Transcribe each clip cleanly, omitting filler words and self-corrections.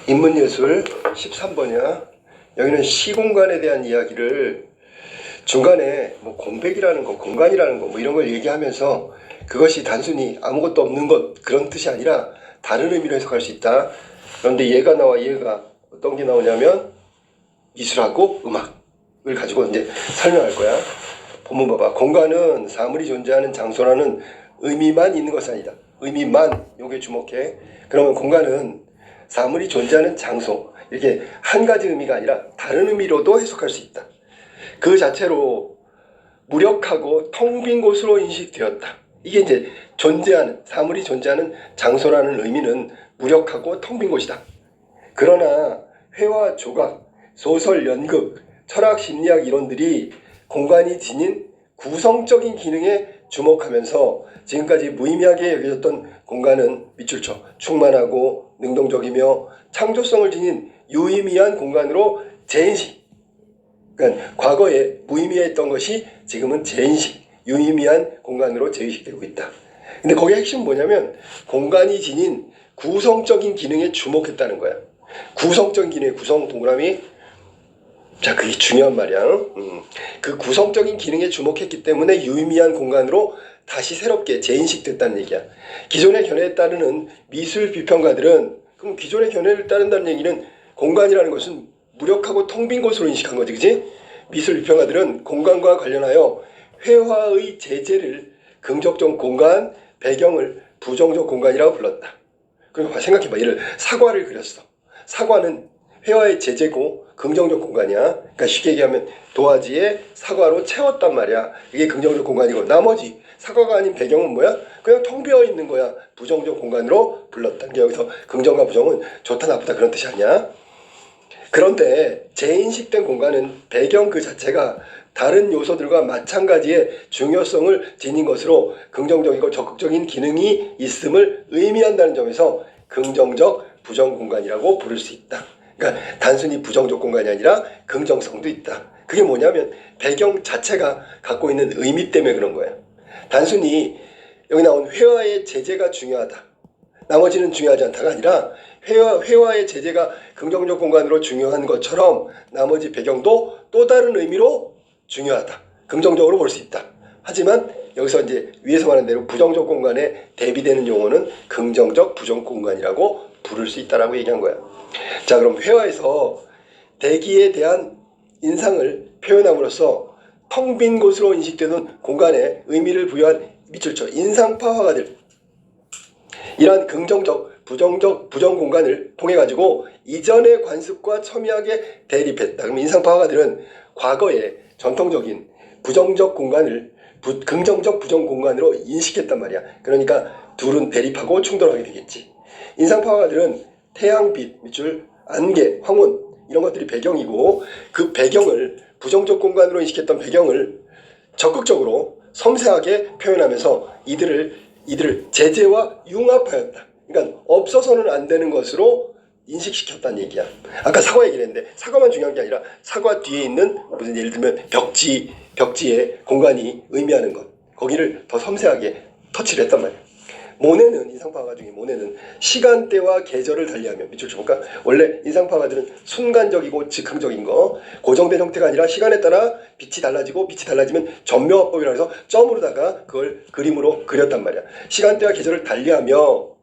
인문예술 13번이야. 여기는 시공간에 대한 이야기를 중간에 뭐 공백이라는 거, 공간이라는 거 뭐 이런 걸 얘기하면서 그것이 단순히 아무것도 없는 것 그런 뜻이 아니라 다른 의미로 해석할 수 있다. 그런데 얘가 어떤 게 나오냐면 미술하고 음악을 가지고 이제 설명할 거야. 본문 봐봐. 공간은 사물이 존재하는 장소라는 의미만 있는 것이 아니다. 의미만, 요게 주목해. 그러면 공간은 사물이 존재하는 장소, 이렇게 한 가지 의미가 아니라 다른 의미로도 해석할 수 있다. 그 자체로 무력하고 텅 빈 곳으로 인식되었다. 이게 이제 사물이 존재하는 장소라는 의미는 무력하고 텅 빈 곳이다. 그러나 회화, 조각, 소설, 연극, 철학, 심리학 이론들이 공간이 지닌 구성적인 기능에 주목하면서 지금까지 무의미하게 여겨졌던 공간은 밑줄 쳐 충만하고 능동적이며 창조성을 지닌 유의미한 공간으로 재인식. 그러니까 과거에 무의미했던 것이 지금은 재인식, 유의미한 공간으로 재인식되고 있다. 근데 거기에 핵심은 뭐냐면 공간이 지닌 구성적인 기능에 주목했다는 거야. 구성적인 기능의 구성 동그라미. 자, 그게 중요한 말이야. 그 구성적인 기능에 주목했기 때문에 유의미한 공간으로 다시 새롭게 재인식됐다는 얘기야. 기존의 견해에 따르는 미술 비평가들은, 그럼 기존의 견해를 따른다는 얘기는 공간이라는 것은 무력하고 텅 빈 곳으로 인식한 거지, 그지? 미술 비평가들은 공간과 관련하여 회화의 제재를 긍정적 공간, 배경을 부정적 공간이라고 불렀다. 그리고 생각해봐. 예를 사과를 그렸어. 사과는 회화의 제재고 긍정적 공간이야. 그러니까 쉽게 얘기하면 도화지에 사과로 채웠단 말이야. 이게 긍정적 공간이고, 나머지 사과가 아닌 배경은 뭐야? 그냥 텅 비어 있는 거야. 부정적 공간으로 불렀다. 그러니까 여기서 긍정과 부정은 좋다 나쁘다 그런 뜻이 아니야. 그런데 재인식된 공간은 배경 그 자체가 다른 요소들과 마찬가지의 중요성을 지닌 것으로 긍정적이고 적극적인 기능이 있음을 의미한다는 점에서 긍정적 부정 공간이라고 부를 수 있다. 그러니까 단순히 부정적 공간이 아니라 긍정성도 있다. 그게 뭐냐면 배경 자체가 갖고 있는 의미 때문에 그런 거야. 단순히 여기 나온 회화의 제재가 중요하다, 나머지는 중요하지 않다가 아니라 회화의 제재가 긍정적 공간으로 중요한 것처럼 나머지 배경도 또 다른 의미로 중요하다, 긍정적으로 볼 수 있다. 하지만 여기서 이제 위에서 말한 대로 부정적 공간에 대비되는 용어는 긍정적 부정 공간이라고 부를 수 있다라고 얘기한 거야. 자, 그럼 회화에서 대기에 대한 인상을 표현함으로써 텅 빈 곳으로 인식되는 공간에 의미를 부여한 밑줄 쳐 인상파 화가들, 이러한 긍정적, 부정 공간을 통해 가지고 이전의 관습과 첨예하게 대립했다. 그럼 인상파 화가들은 과거의 전통적인 부정적 공간을 긍정적 부정 공간으로 인식했단 말이야. 그러니까 둘은 대립하고 충돌하게 되겠지. 인상파 화가들은 태양빛, 밑줄, 안개, 황혼 이런 것들이 배경이고, 그 배경을 부정적 공간으로 인식했던 배경을 적극적으로 섬세하게 표현하면서 이들을 제재와 융합하였다. 그러니까 없어서는 안 되는 것으로 인식시켰다는 얘기야. 아까 사과 얘기를 했는데 사과만 중요한 게 아니라 사과 뒤에 있는 무슨 예를 들면 벽지에 공간이 의미하는 것, 거기를 더 섬세하게 터치를 했단 말이야. 모네는, 인상파가 중에 모네는 시간대와 계절을 달리하며, 밑줄 쳐볼까? 원래 인상파가들은 순간적이고 즉흥적인 거, 고정된 형태가 아니라 시간에 따라 빛이 달라지면 전묘화법이라고 해서 점으로다가 그걸 그림으로 그렸단 말이야. 시간대와 계절을 달리하며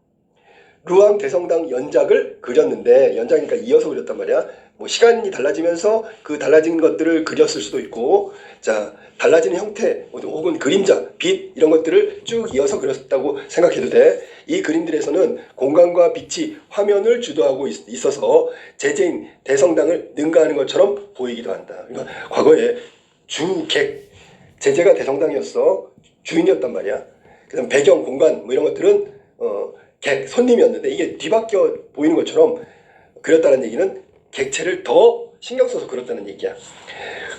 루앙 대성당 연작을 그렸는데, 연작이니까 이어서 그렸단 말이야. 뭐 시간이 달라지면서 그 달라진 것들을 그렸을 수도 있고, 자, 달라지는 형태 혹은 그림자, 빛 이런 것들을 쭉 이어서 그렸다고 생각해도 돼. 이 그림들에서는 공간과 빛이 화면을 주도하고 있어서 제재인 대성당을 능가하는 것처럼 보이기도 한다. 그러니까 과거에 제재가 대성당이었어. 주인이었단 말이야. 그다음 배경, 공간 뭐 이런 것들은 손님이었는데 이게 뒤바뀌어 보이는 것처럼 그렸다는 얘기는 객체를 더 신경 써서 그렸다는 얘기야.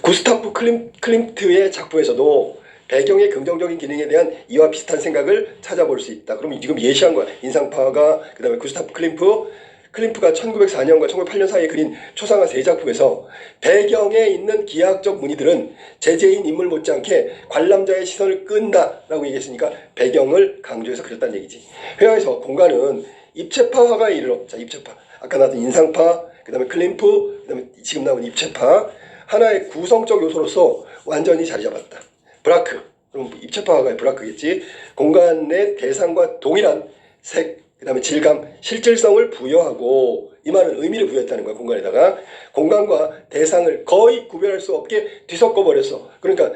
구스타프 클림트의 작품에서도 배경의 긍정적인 기능에 대한 이와 비슷한 생각을 찾아볼 수 있다. 그럼 지금 예시한 거야. 인상파가, 그 다음에 구스타프 클림프가 1904년과 1908년 사이에 그린 초상화 3작품에서 배경에 있는 기하학적 무늬들은 제재인 인물 못지않게 관람자의 시선을 끈다라고 얘기했으니까 배경을 강조해서 그렸다는 얘기지. 회화에서 공간은 입체파 화가에 이르러, 자 입체파, 아까 나왔던 인상파, 그 다음에 클림프, 그 다음에 지금 나온 입체파, 하나의 구성적 요소로서 완전히 자리 잡았다. 브라크, 그럼 입체파 화가의 브라크겠지. 공간의 대상과 동일한 색, 그 다음에 질감, 실질성을 부여하고, 이 말은 의미를 부여했다는 거야. 공간에다가 공간과 대상을 거의 구별할 수 없게 뒤섞어 버렸어. 그러니까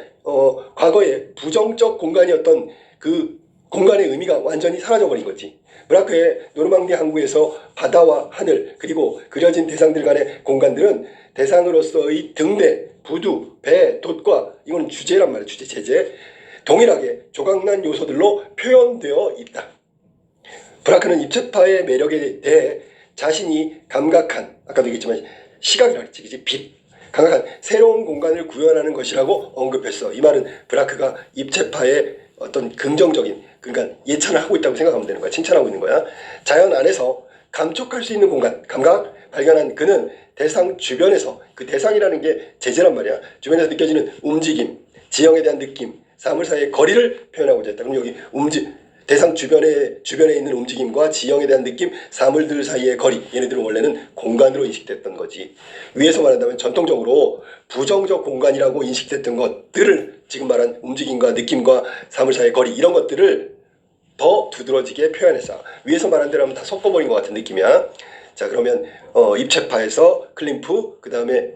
과거에 부정적 공간이었던 그 공간의 의미가 완전히 사라져 버린 거지. 브라크의 노르망디 항구에서 바다와 하늘, 그리고 그려진 대상들 간의 공간들은 대상으로서의 등대, 부두, 배, 돛과, 이건 주제란 말이야. 주제, 제재, 동일하게 조각난 요소들로 표현되어 있다. 브라크는 입체파의 매력에 대해 자신이 감각한, 아까도 얘기했지만 시각이라 그랬지, 그치? 빛, 감각한 새로운 공간을 구현하는 것이라고 언급했어. 이 말은 브라크가 입체파의 어떤 긍정적인, 그러니까 예찬을 하고 있다고 생각하면 되는 거야. 칭찬하고 있는 거야. 자연 안에서 감촉할 수 있는 공간, 감각 발견한 그는 대상 주변에서, 그 대상이라는 게 제재란 말이야. 주변에서 느껴지는 움직임, 지형에 대한 느낌, 사물 사이의 거리를 표현하고자 했다. 그럼 여기 대상 주변에 있는 움직임과 지형에 대한 느낌, 사물들 사이의 거리, 얘네들은 원래는 공간으로 인식됐던 거지. 위에서 말한다면 전통적으로 부정적 공간이라고 인식됐던 것들을 지금 말한 움직임과 느낌과 사물 사이의 거리, 이런 것들을 더 두드러지게 표현했어. 위에서 말한 대로 하면 다 섞어버린 것 같은 느낌이야. 자, 그러면 입체파에서 클림프, 그 다음에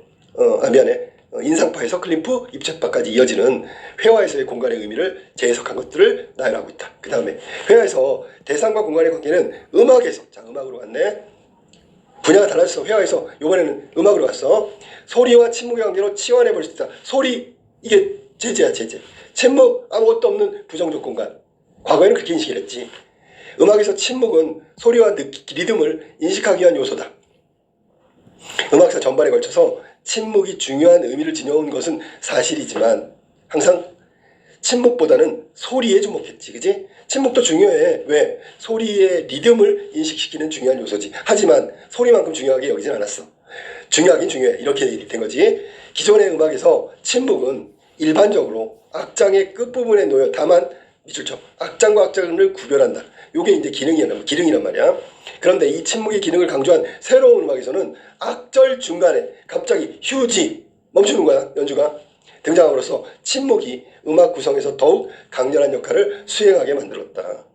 인상파에서 클림프, 입체파까지 이어지는 회화에서의 공간의 의미를 재해석한 것들을 나열하고 있다. 그 다음에 회화에서 대상과 공간의 관계는 음악에서, 자 음악으로 갔네. 분야가 달라졌어. 회화에서 이번에는 음악으로 갔어. 소리와 침묵의 관계로 치환해 볼 수 있다. 소리, 이게 제재야, 제재. 침묵, 아무것도 없는 부정적 공간. 과거에는 그렇게 인식을 했지. 음악에서 침묵은 소리와 리듬을 인식하기 위한 요소다. 음악사 전반에 걸쳐서 침묵이 중요한 의미를 지녀온 것은 사실이지만 항상 침묵보다는 소리에 주목했지, 그지? 침묵도 중요해. 왜? 소리의 리듬을 인식시키는 중요한 요소지. 하지만 소리만큼 중요하게 여기진 않았어. 중요하긴 중요해. 이렇게 된 거지. 기존의 음악에서 침묵은 일반적으로 악장의 끝부분에 놓여 다만 밑줄 쳐. 악장과 악장을 구별한다. 요게 이제 기능이란 말이야. 그런데 이 침묵의 기능을 강조한 새로운 음악에서는 악절 중간에 갑자기 휴지 멈추는 거야. 연주가 등장함으로써 침묵이 음악 구성에서 더욱 강렬한 역할을 수행하게 만들었다.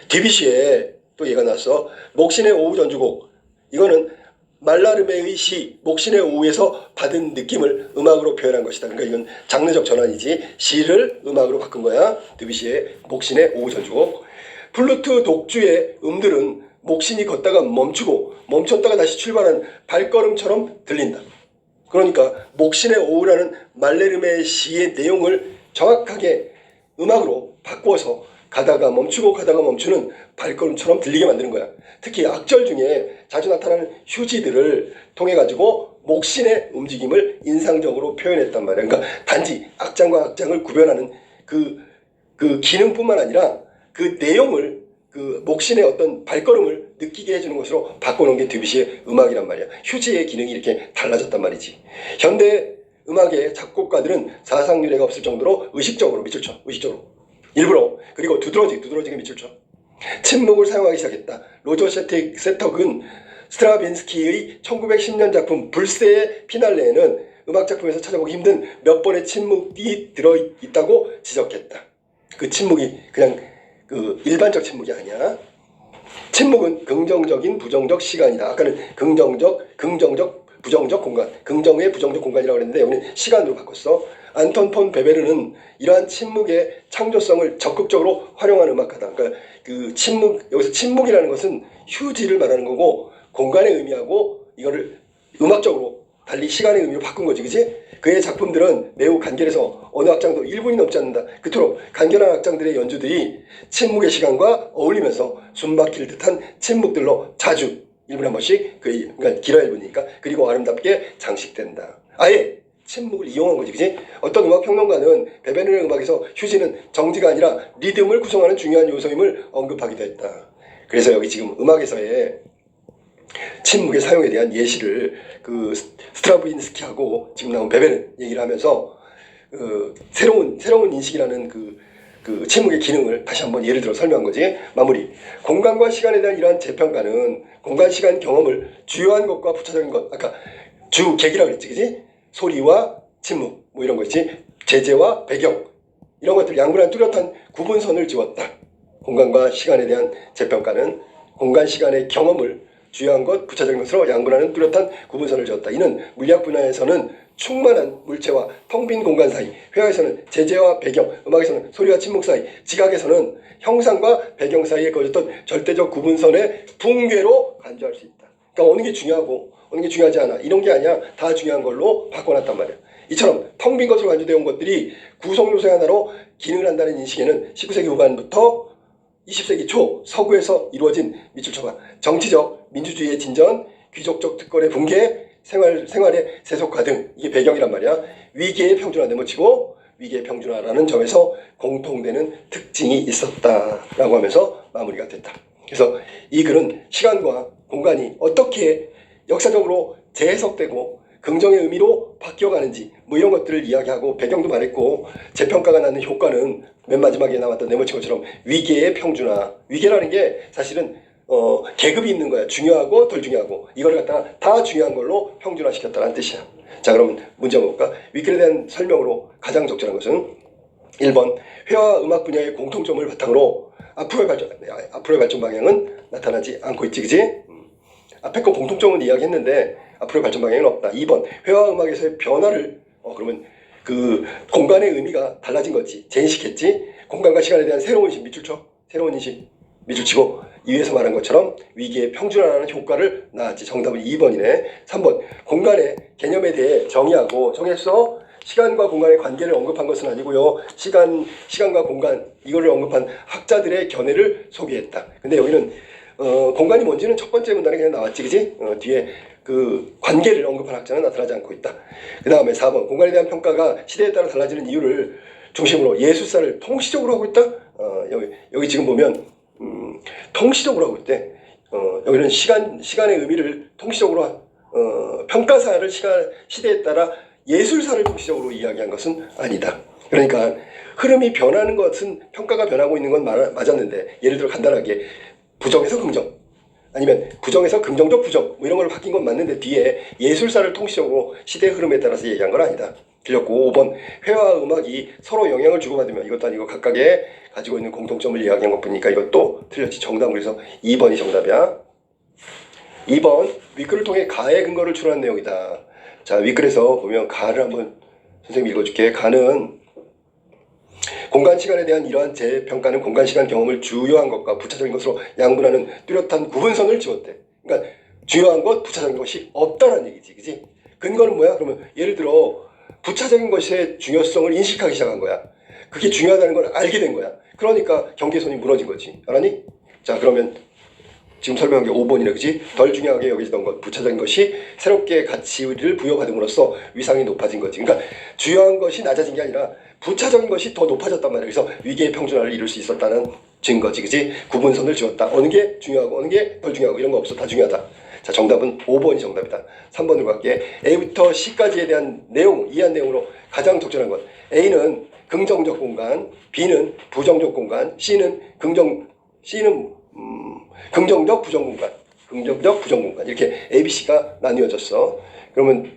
디비시에 또 얘가 나왔어. 목신의 오후 전주곡. 이거는 말라르메의 시 목신의 오후에서 받은 느낌을 음악으로 표현한 것이다. 그러니까 이건 장르적 전환이지. 시를 음악으로 바꾼 거야. 드뷔시의 목신의 오후 전주곡. 플루트 독주의 음들은 목신이 걷다가 멈추고 멈췄다가 다시 출발한 발걸음처럼 들린다. 그러니까 목신의 오후라는 말레르메의 시의 내용을 정확하게 음악으로 바꿔서 가다가 멈추고 가다가 멈추는 발걸음처럼 들리게 만드는 거야. 특히 악절 중에 자주 나타나는 휴지들을 통해 가지고 목신의 움직임을 인상적으로 표현했단 말이야. 그러니까 단지 악장과 악장을 구별하는 그 기능뿐만 아니라 그 내용을, 그 목신의 어떤 발걸음을 느끼게 해주는 것으로 바꿔놓은 게 드뷔시의 음악이란 말이야. 휴지의 기능이 이렇게 달라졌단 말이지. 현대 음악의 작곡가들은 사상유래가 없을 정도로 의식적으로 밑줄 쳐. 의식적으로. 일부러. 그리고 두드러지게 밑줄 쳐. 침묵을 사용하기 시작했다. 로저 세턱은 스트라빈스키의 1910년 작품 불새의 피날레에는 음악 작품에서 찾아보기 힘든 몇 번의 침묵이 들어있다고 지적했다. 그 침묵이 그냥 그 일반적 침묵이 아니야. 침묵은 긍정적인 부정적 시간이다. 아까는 긍정적, 부정적 공간, 긍정의 부정적 공간이라고 그랬는데 여기는 시간으로 바꿨어. 안톤 폰 베베르는 이러한 침묵의 창조성을 적극적으로 활용한 음악가다. 그러니까 그 침묵, 여기서 침묵이라는 것은 휴지를 말하는 거고 공간의 의미하고 이거를 음악적으로 달리 시간의 의미로 바꾼 거지, 그치? 그의 작품들은 매우 간결해서 어느 악장도 1분이 넘지 않는다. 그토록 간결한 악장들의 연주들이 침묵의 시간과 어울리면서 숨막힐 듯한 침묵들로 자주 1분에 한 번씩, 그러니까 길어야 1분이니까, 그리고 아름답게 장식된다. 아예 침묵을 이용한 거지, 그치? 어떤 음악 평론가는 베베르의 음악에서 휴지는 정지가 아니라 리듬을 구성하는 중요한 요소임을 언급하기도 했다. 그래서 여기 지금 음악에서의 침묵의 사용에 대한 예시를 그 스트라빈스키하고 지금 나온 베베르 얘기를 하면서 새로운 인식이라는 그 그 침묵의 기능을 다시 한번 예를 들어 설명한 거지. 마무리. 공간과 시간에 대한 이러한 재평가는 공간, 시간, 경험을 주요한 것과 부차적인 것, 아까 주 계기라고 그랬지, 그지? 소리와 침묵, 뭐 이런 거 있지. 제재와 배경, 이런 것들 양분한 뚜렷한 구분선을 지웠다. 공간과 시간에 대한 재평가는 공간, 시간의 경험을 주요한 것, 부차적인 것으로 양분하는 뚜렷한 구분선을 지었다. 이는 물리학 분야에서는 충만한 물체와 텅 빈 공간 사이, 회화에서는 제재와 배경, 음악에서는 소리와 침묵 사이, 지각에서는 형상과 배경 사이에 거졌던 절대적 구분선의 붕괴로 간주할 수 있다. 그러니까 어느 게 중요하고 어느 게 중요하지 않아, 이런 게 아니야. 다 중요한 걸로 바꿔놨단 말이야. 이처럼 텅 빈 것으로 간주되어 온 것들이 구성 요소의 하나로 기능을 한다는 인식에는 19세기 후반부터 20세기 초 서구에서 이루어진 밑줄 쳐봐. 정치적 민주주의의 진전, 귀족적 특권의 붕괴, 생활의 세속화 등, 이게 배경이란 말이야. 위계의 평준화 내모치고 위계의 평준화라는 점에서 공통되는 특징이 있었다라고 하면서 마무리가 됐다. 그래서 이 글은 시간과 공간이 어떻게 역사적으로 재해석되고 긍정의 의미로 바뀌어가는지 뭐 이런 것들을 이야기하고 배경도 말했고, 재평가가 낳는 효과는 맨 마지막에 나왔던 네모친 것처럼 위계의 평준화. 위계라는 게 사실은 계급이 있는 거야. 중요하고 덜 중요하고, 이걸 갖다가 다 중요한 걸로 평준화시켰다는 뜻이야. 자, 그럼 문제 한번 볼까? 위글에 대한 설명으로 가장 적절한 것은 1번 회화 음악 분야의 공통점을 바탕으로 앞으로의 발전 방향은 나타나지 않고 있지, 그지? 앞에 거 공통점은 이야기했는데 앞으로의 발전 방향은 없다. 2번 회화 음악에서의 변화를 그러면 그 공간의 의미가 달라진 거지. 재인식했지. 공간과 시간에 대한 새로운 인식, 밑줄 쳐. 새로운 인식, 밑줄 치고 위에서 말한 것처럼 위기의 평준화라는 효과를 낳았지. 정답은 2번이네. 3번 공간의 개념에 대해 정의하고, 정의해서 시간과 공간의 관계를 언급한 것은 아니고요. 시간과 공간 이거를 언급한 학자들의 견해를 소개했다. 근데 여기는 공간이 뭔지는 첫 번째 문단에 그냥 나왔지, 그지? 뒤에 그 관계를 언급한 학자는 나타나지 않고 있다. 그 다음에 4번 공간에 대한 평가가 시대에 따라 달라지는 이유를 중심으로 예술사를 통시적으로 하고 있다. 여기 지금 보면 통시적으로 하고 있대. 여기는 시간의 의미를 통시적으로 평가사를 시대에 따라 예술사를 통시적으로 이야기한 것은 아니다. 그러니까 흐름이 변하는 것은 평가가 변하고 있는 건 맞았는데, 예를 들어 간단하게 부정에서 긍정, 아니면 부정에서 긍정적 부정 뭐 이런 걸로 바뀐 건 맞는데 뒤에 예술사를 통시적으로 시대 흐름에 따라서 얘기한 건 아니다. 틀렸고, 5번 회화와 음악이 서로 영향을 주고받으며 이것도 아니고 각각의 가지고 있는 공통점을 이야기한 것 보니까 이것도 틀렸지. 정답은 그래서 2번이 정답이야. 2번 윗글을 통해 가의 근거를 추론한 내용이다. 자, 윗글에서 보면 가를 한번 선생님이 읽어줄게. 가는 공간 시간에 대한 이러한 재평가는 공간 시간 경험을 주요한 것과 부차적인 것으로 양분하는 뚜렷한 구분선을 지웠대. 그러니까 주요한 것, 부차적인 것이 없다라는 얘기지, 그지? 근거는 뭐야? 그러면 예를 들어 부차적인 것의 중요성을 인식하기 시작한 거야. 그게 중요하다는 걸 알게 된 거야. 그러니까 경계선이 무너진 거지. 알았니? 자, 그러면 지금 설명한 게 5번이네, 그지? 덜 중요하게 여기던 것, 부차적인 것이 새롭게 가치를 부여받음으로써 위상이 높아진 거지. 그러니까 주요한 것이 낮아진 게 아니라 부차적인 것이 더 높아졌단 말이야. 그래서 위계의 평준화를 이룰 수 있었다는 증거지, 그지? 구분선을 지었다. 어느 게 중요하고 어느 게 덜 중요하고 이런 거 없어. 다 중요하다. 자, 정답은 5번이 정답이다. 3번으로 갈게. A부터 C까지에 대한 내용, 이해한 내용으로 가장 적절한 것. A는 긍정적 공간, B는 부정적 공간, C는 긍정적 부정 공간, 긍정적 부정 공간, 이렇게 A, B, C가 나뉘어졌어. 그러면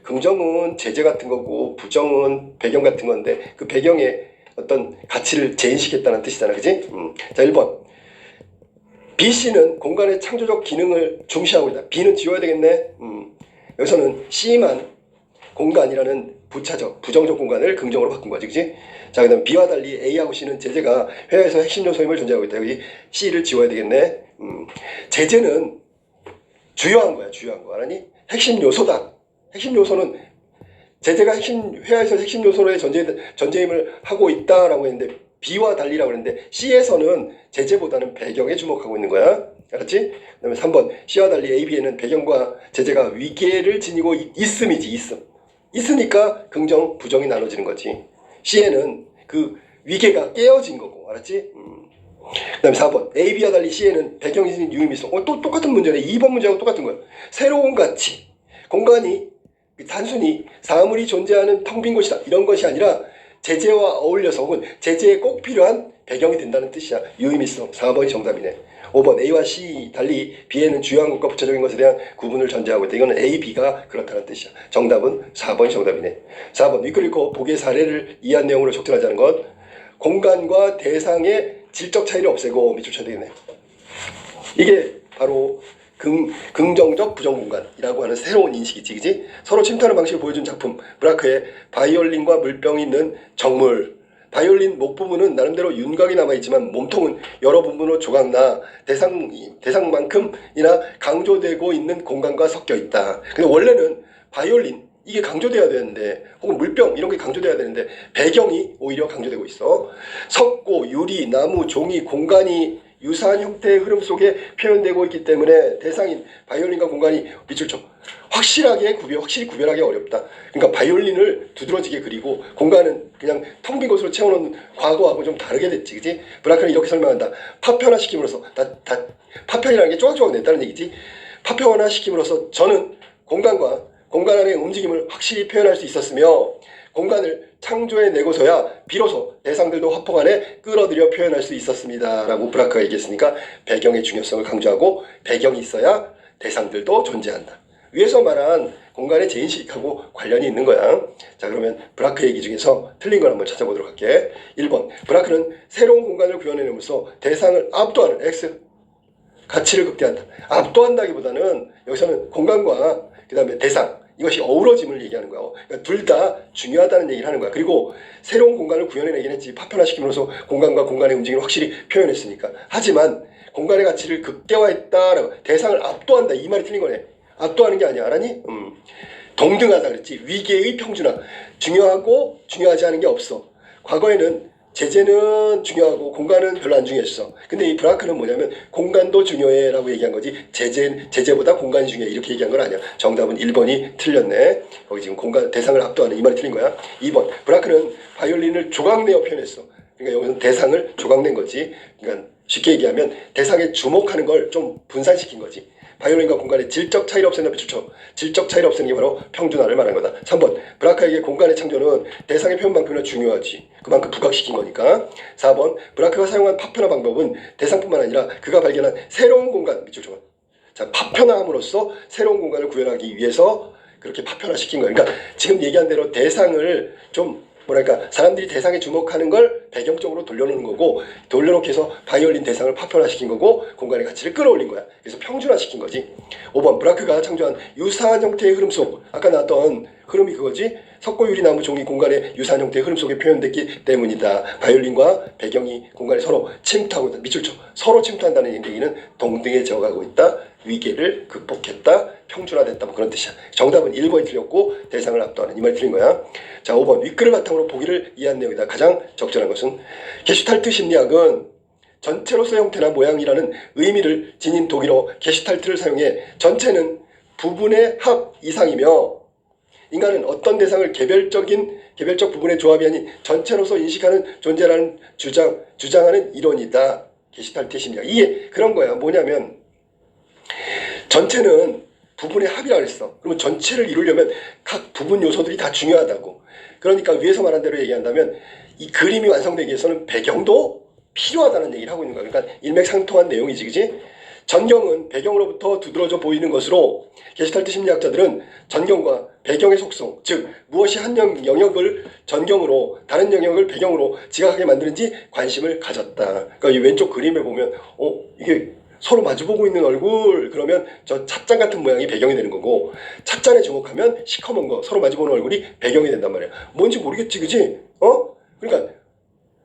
긍정은 제재 같은 거고 부정은 배경 같은 건데, 그 배경에 어떤 가치를 재인식했다는 뜻이잖아, 그지? 자, 1번 B, C는 공간의 창조적 기능을 중시하고 있다. B는 지워야 되겠네. 여기서는 C만 공간이라는 부정적 공간을 긍정으로 바꾼 거지, 그지? 자, 그 다음 B와 달리 A하고 C는 제재가 회화에서 핵심 요소임을 존재하고 있다. 여기 C를 지워야 되겠네. 제재는 주요한 거야, 주요한 거. 알았니? 핵심 요소다. 핵심 요소는 제재가 회화에서 핵심 요소로의 존재임을 하고 있다라고 했는데, B와 달리라고 했는데 C에서는 제재보다는 배경에 주목하고 있는 거야. 알았지? 그 다음에 3번 C와 달리 A, B에는 배경과 제재가 위계를 지니고 있음이지, 있음. 있으니까 긍정, 부정이 나눠지는 거지. C에는 그 위계가 깨어진 거고, 알았지? 그 다음에 4번 A, B와 달리 C에는 배경이 지닌 유의미성. 또 똑같은 문제네. 2번 문제하고 똑같은 거야. 새로운 가치. 공간이 단순히 사물이 존재하는 텅 빈 곳이다, 이런 것이 아니라 제재와 어울려서 혹은 제재에 꼭 필요한 배경이 된다는 뜻이야. 유의미성. 4번이 정답이네. 5번 A와 C 달리 B에는 주요한 것과 부차적인 것에 대한 구분을 전제하고 있다. 이거는 A, B가 그렇다는 뜻이야. 정답은 4번이 정답이네. 4번 위글 읽고 보기의 사례를 이해한 내용으로 적절하지 않은 것. 공간과 대상의 질적 차이를 없애고 밑줄 쳐야 되겠네. 이게 바로 긍정적 부정공간이라고 하는 새로운 인식이지, 그지? 서로 침투하는 방식을 보여준 작품. 브라크의 바이올린과 물병이 있는 정물. 바이올린 목 부분은 나름대로 윤곽이 남아있지만 몸통은 여러 부분으로 조각나 대상만큼이나 강조되고 있는 공간과 섞여 있다. 근데 원래는 바이올린 이게 강조돼야 되는데, 혹은 물병 이런 게 강조돼야 되는데 배경이 오히려 강조되고 있어. 석고, 유리, 나무, 종이, 공간이 유사한 형태의 흐름 속에 표현되고 있기 때문에 대상인 바이올린과 공간이 밑줄 쳐 확실히 구별하기 어렵다. 그러니까 바이올린을 두드러지게 그리고 공간은 그냥 텅 빈 곳으로 채워놓은 과거하고 좀 다르게 됐지, 그지? 브라크는 이렇게 설명한다. 파편화시킴으로써 파편이라는 게 조각조각 냈다는 얘기지. 파편화시킴으로써 저는 공간 안의 움직임을 확실히 표현할 수 있었으며 공간을 창조해내고서야 비로소 대상들도 화폭 안에 끌어들여 표현할 수 있었습니다. 라고 브라크가 얘기했으니까 배경의 중요성을 강조하고 배경이 있어야 대상들도 존재한다. 위에서 말한 공간의 재인식하고 관련이 있는 거야. 자, 그러면 브라크 얘기 중에서 틀린 걸 한번 찾아보도록 할게. 1번 브라크는 새로운 공간을 구현해내면서 대상을 압도하는 X 가치를 극대화한다. 압도한다기보다는 여기서는 공간과 그 다음에 대상 이것이 어우러짐을 얘기하는 거야. 그러니까 둘 다 중요하다는 얘기를 하는 거야. 그리고 새로운 공간을 구현해내긴 했지. 파편화시킴으로써 공간과 공간의 움직임을 확실히 표현했으니까. 하지만 공간의 가치를 극대화했다라고 대상을 압도한다 이 말이 틀린 거네. 압도하는 게 아니야. 알았니? 동등하다 그랬지. 위계의 평준화. 중요하고 중요하지 않은 게 없어. 과거에는 제재는 중요하고 공간은 별로 안 중요했어. 근데 이 브라크는 뭐냐면 공간도 중요해 라고 얘기한 거지 제재보다 공간이 중요해 이렇게 얘기한 건 아니야. 정답은 1번이 틀렸네. 거기 지금 공간 대상을 압도하는 이 말이 틀린 거야. 2번 브라크는 바이올린을 조각내어 표현했어. 그러니까 여기서는 대상을 조각낸 거지. 그러니까 쉽게 얘기하면 대상에 주목하는 걸 좀 분산시킨 거지. 바이올린과 공간의 질적 차이를 없애는 비추쳐. 질적 차이를 없애는 게 바로 평준화를 말하는 거다. 3번 브라크에게 공간의 창조는 대상의 표현만큼이나 중요하지. 그만큼 부각시킨 거니까. 4번 브라크가 사용한 파편화 방법은 대상뿐만 아니라 그가 발견한 새로운 공간 밑줄 쳐. 자, 파편화함으로써 새로운 공간을 구현하기 위해서 그렇게 파편화시킨 거야. 그러니까 지금 얘기한 대로 대상을 좀 뭐랄까 사람들이 대상에 주목하는 걸 배경적으로 돌려놓는 거고 돌려놓게 해서 바이올린 대상을 파편화시킨 거고 공간의 가치를 끌어올린 거야. 그래서 평준화시킨 거지. 5번 브라크가 창조한 유사한 형태의 흐름 속 아까 나왔던 흐름이 그거지. 석고, 유리, 나무, 종이 공간의 유사한 형태의 흐름 속에 표현됐기 때문이다. 바이올린과 배경이 공간에 서로 침투하고 있다. 밑줄 쳐. 서로 침투한다는 얘기는 동등해져 가고 있다. 위계를 극복했다. 평준화됐다. 뭐 그런 뜻이야. 정답은 1번이 틀렸고 대상을 압도하는 이 말이 틀린 거야. 자, 5번 윗글을 바탕으로 보기를 이해한 내용이다. 가장 적절한 것은 게슈탈트 심리학은 전체로서의 형태나 모양이라는 의미를 지닌 독일어 게슈탈트를 사용해 전체는 부분의 합 이상이며 인간은 어떤 대상을 개별적 부분의 조합이 아닌 전체로서 인식하는 존재라는 주장하는 이론이다. 게슈탈트 심리학. 이게 그런 거야. 뭐냐면 전체는 부분의 합이라고 했어. 그러면 전체를 이루려면 각 부분 요소들이 다 중요하다고. 그러니까 위에서 말한 대로 얘기한다면 이 그림이 완성되기 위해서는 배경도 필요하다는 얘기를 하고 있는 거야. 그러니까 일맥상통한 내용이지, 그지? 전경은 배경으로부터 두드러져 보이는 것으로 게슈탈트 심리학자들은 전경과 배경의 속성, 즉 무엇이 한 영역을 전경으로 다른 영역을 배경으로 지각하게 만드는지 관심을 가졌다. 그러니까 이 왼쪽 그림에 보면 이게 서로 마주보고 있는 얼굴 그러면 저 찻잔 같은 모양이 배경이 되는 거고 찻잔에 주목하면 시커먼 거 서로 마주보는 얼굴이 배경이 된단 말이야. 뭔지 모르겠지, 그지? 그러니까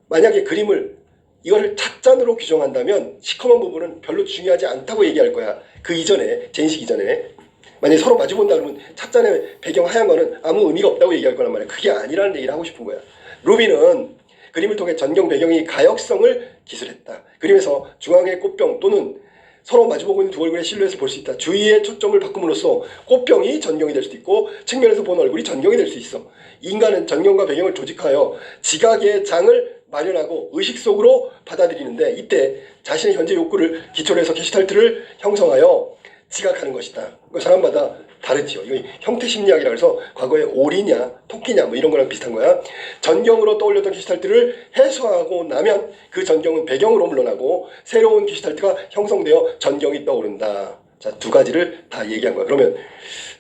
만약에 그림을 이거를 찻잔으로 규정한다면 시커먼 부분은 별로 중요하지 않다고 얘기할 거야. 그 이전에, 제인식 이전에. 만약에 서로 마주본다 그러면 찻잔의 배경 하얀 거는 아무 의미가 없다고 얘기할 거란 말이야. 그게 아니라는 얘기를 하고 싶은 거야. 루비는 그림을 통해 전경 배경의 가역성을 기술했다. 그림에서 중앙의 꽃병 또는 서로 마주보고 있는 두 얼굴의 실루엣을 볼 수 있다. 주의의 초점을 바꿈으로써 꽃병이 전경이 될 수도 있고 측면에서 본 얼굴이 전경이 될 수 있어. 인간은 전경과 배경을 조직하여 지각의 장을 마련하고 의식 속으로 받아들이는데 이때 자신의 현재 욕구를 기초로 해서 게슈탈트를 형성하여 지각하는 것이다. 사람마다 다르지요. 이거 형태 심리학이라 해서 과거에 오리냐 토끼냐 뭐 이런 거랑 비슷한 거야. 전경으로 떠올렸던 게시탈트를 해소하고 나면 그 전경은 배경으로 물러나고 새로운 게시탈트가 형성되어 전경이 떠오른다. 자, 두 가지를 다 얘기한 거야. 그러면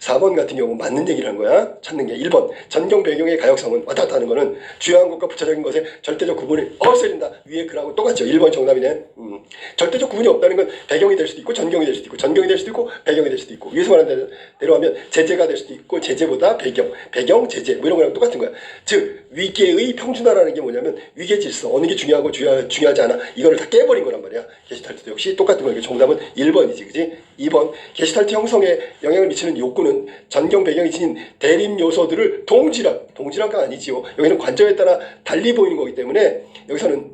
4번 같은 경우 맞는 얘기를 한 거야. 찾는 게 1번 전경 배경의 가역성은 왔다 갔다 하는 거는 주요한 것과 부차적인 것의 절대적 구분을 없애린다. 위에 글하고 똑같죠. 1번 정답이네. 절대적 구분이 없다는 건 배경이 될 수도 있고 전경이 될 수도 있고 전경이 될 수도 있고 배경이 될 수도 있고 위에서 말한 대로 하면 제재가 될 수도 있고 제재보다 배경 제재 뭐 이런 거랑 똑같은 거야. 즉 위계의 평준화라는 게 뭐냐면 위계 질서 어느 게 중요하고 중요하지 않아 이거를 다 깨버린 거란 말이야. 게시탈트도 역시 똑같은 거니까 정답은 1번이지 그지? 2번 게시탈트 형성에 영향을 미치는 욕구는 전경 배경이 지닌 대립 요소들을 동질화가 아니지요. 여기는 관점에 따라 달리 보이는 거기 때문에 여기서는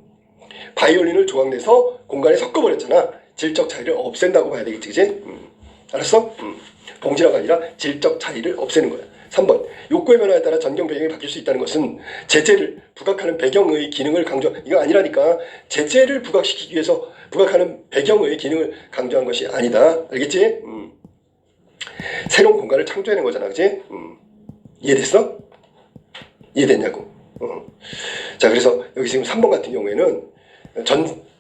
바이올린을 조각내서 공간에 섞어버렸잖아. 질적 차이를 없앤다고 봐야 되겠지 그지? 알았어? 동질화가 아니라 질적 차이를 없애는 거야. 3번 욕구의 변화에 따라 전경 배경이 바뀔 수 있다는 것은 제재를 부각하는 배경의 기능을 이거 아니라니까. 제재를 부각시키기 위해서 부각하는 배경의 기능을 강조한 것이 아니다. 알겠지? 새로운 공간을 창조해낸 거잖아 그치? 이해됐어? 이해됐냐고. 자 그래서 여기 지금 3번 같은 경우에는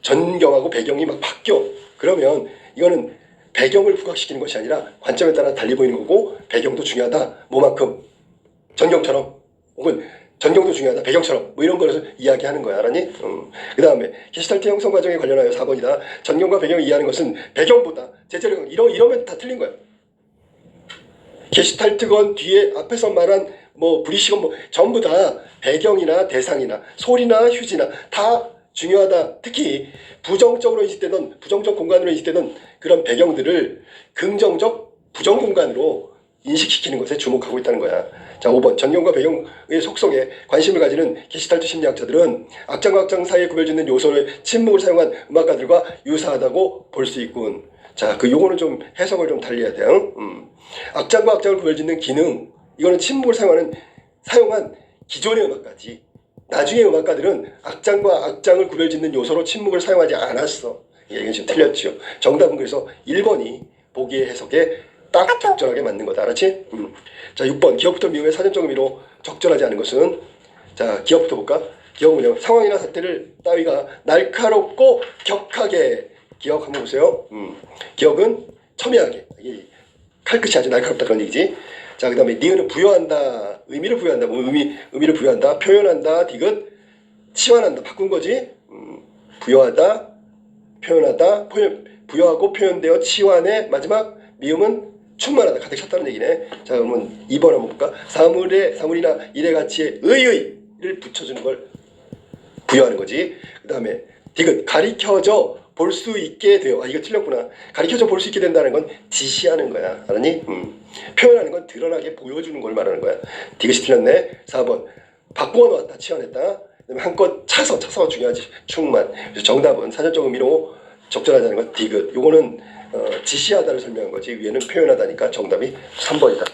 전경하고 배경이 막 바뀌어. 그러면 이거는 배경을 부각시키는 것이 아니라 관점에 따라 달리 보이는 거고 배경도 중요하다. 뭐만큼? 전경처럼 혹은 전경도 중요하다. 배경처럼 뭐 이런 거에서 이야기하는 거야. 알았니? 그 다음에 게시탈트 형성 과정에 관련하여 4번이다. 전경과 배경을 이해하는 것은 배경보다 제재력 이러면 다 틀린 거야. 게시탈트건 뒤에 앞에서 말한 뭐 브리시건 뭐 전부 다 배경이나 대상이나 소리나 휴지나 다 중요하다. 특히 부정적으로 인식되던 부정적 공간으로 인식되던 그런 배경들을 긍정적 부정 공간으로 인식시키는 것에 주목하고 있다는 거야. 자 5번 전경과 배경의 속성에 관심을 가지는 게시탈트 심리학자들은 악장과 악장 사이에 구별짓는 요소를 침묵을 사용한 음악가들과 유사하다고 볼 수 있군. 자 그 요거는 좀 해석을 좀 달리해야 돼요. 악장과 악장을 구별짓는 기능 이거는 침묵을 사용한 기존의 음악가지. 나중에 음악가들은 악장과 악장을 구별짓는 요소로 침묵을 사용하지 않았어. 이건 지금 틀렸죠. 정답은 그래서 1번이 보기의 해석에 딱 적절하게 맞는 거다. 알았지? 자 6번 기억부터 미음의 사전적 의미로 적절하지 않은 것은 자 기억부터 볼까? 기억은 뭐냐면 상황이나 사태를 따위가 날카롭고 격하게 기억 한번 보세요. 기억은 첨예하게 칼끝이 아주 날카롭다 그런 얘기지. 자, 그 다음에 니은은 부여한다. 의미를 부여한다. 뭐 의미를 부여한다. 표현한다. 디귿 치환한다. 바꾼 거지. 부여하다. 표현하다. 부여하고 표현되어 치환해. 마지막 미음은 충만하다. 가득 찼다는 얘기네. 자, 그러면 2번 한번 볼까? 사물이나 일의 가치에 의의를 붙여주는 걸 부여하는 거지. 그 다음에 디귿 가리켜져 볼 수 있게 돼요. 아 이거 틀렸구나. 가리켜져 볼 수 있게 된다는 건 지시하는 거야. 알았니? 표현하는 건 드러나게 보여주는 걸 말하는 거야. 디귿이 틀렸네. 4번 바꾸어 놓았다. 치환했다. 그다음에 한껏 차서 중요하지. 충만. 그래서 정답은 사전적 의미로 적절하다는 건 디귿. 요거는 지시하다를 설명한 거지. 위에는 표현하다니까 정답이 3번이다.